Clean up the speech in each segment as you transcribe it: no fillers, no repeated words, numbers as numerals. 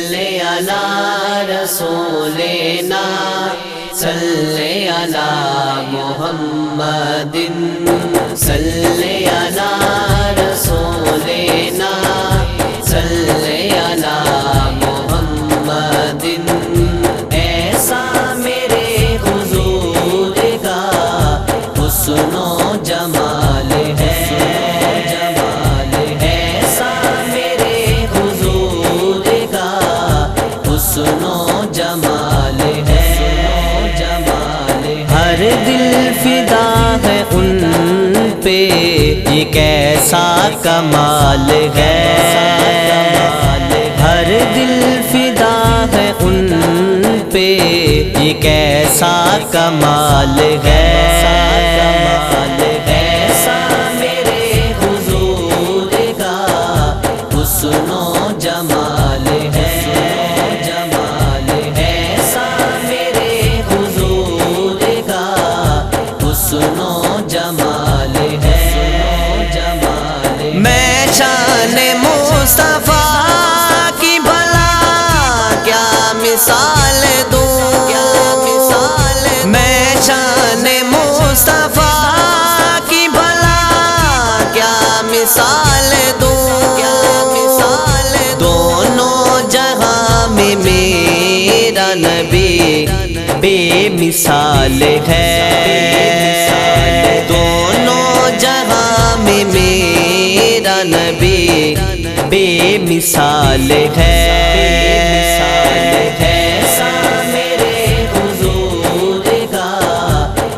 صلی علی رسولنا صلی علی محمد صلی علی رسولنا صلی علی محمد ایسا میرے حضور کا حسن و جمال ہے حسن و جمال ہے ہر دل فدا ہے ان پہ یہ کیسا کمال ہے ہر دل فدا ہے ان پہ یہ کیسا کمال ہے ایسا میرے حضور کا حسن و جمال ہے حسن و جمال ہے میں شان مصطفیٰ کی بھلا کیا مثال دوں میں شان مصطفیٰ کی بھلا کیا مثال دوں دونوں جہاں میں میرا نبی بے مثال ہے دونوں جہاں میں میرا نبی بے مثال ہے ایسا میرے حضور کا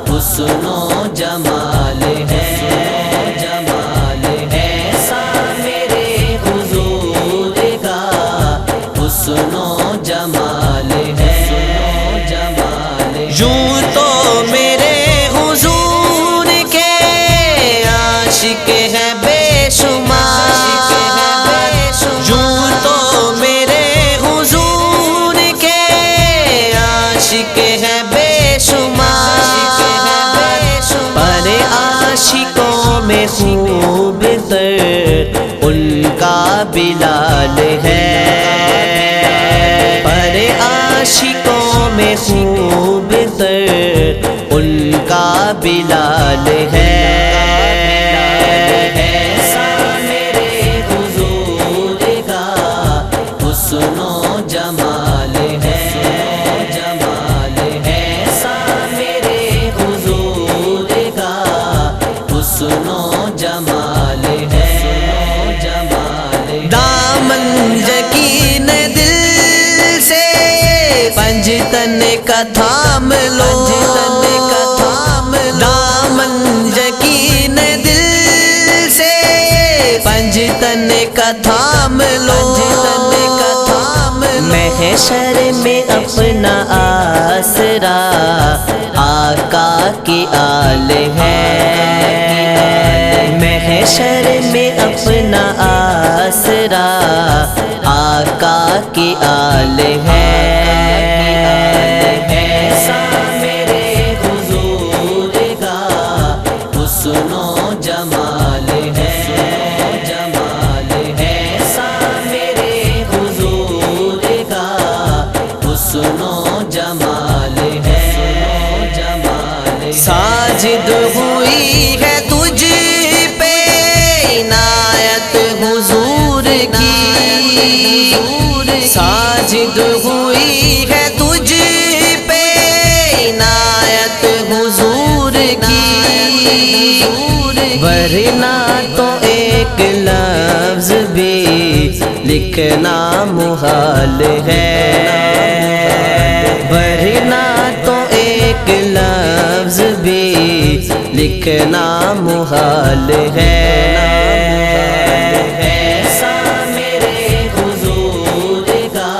حسن و جمال ہے ایسا میرے حضور کا حسن و جمال ہے یوں تو میرے حضور کے عاشق ہیں بے شمار یوں تو میرے حضور کے عاشق ہیں بے شمار پر عاشقوں میں خوب تر ان کا بلال ہے پر عاشقوں میں خوب تر ان کا بلال ہے ایسا میرے حضور کا حسن و جمال ہے ایسا میرے حضور کا حسن و جمال ہے دامن یقین دل سے پنجتن کا تھام لو دامن یقین دل سے پنجتن کا تھام لو محشر میں اپنا آسرا آقا کی آل ہے محشر میں اپنا آسرا آقا کی آل ہے ایسا میرے حضور کا حسن و جمال ہے ایسا میرے حضور کا حسن و جمال ہے ساجد ہوئی ہے تجھ پہ عنایت حضور کی ساجد ہوئی ہے تجھ پہ عنایت حضور کی ورنہ تو ایک لفظ بھی لکھنا محال ہے ورنہ تو ایک لفظ بھی لکھنا محال ہے ایسا میرے حضور کا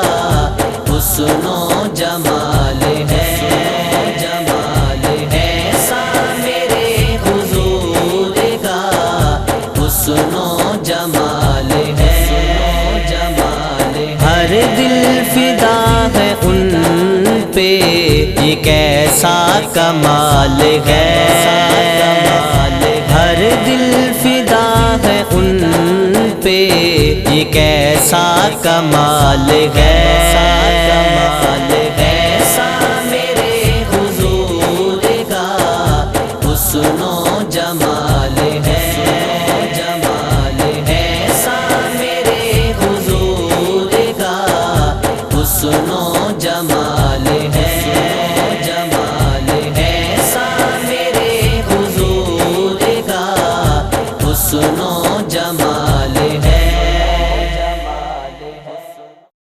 حسن و جمال ہے ایسا میرے حضور کا حسن و جمال ہے ہر دل فدا ہے ان پہ یہ کیسا کمال ہے ہر دل فدا ہے ان پہ یہ کیسا کمال ہے، ایسا میرے حضور کا حسن و جمال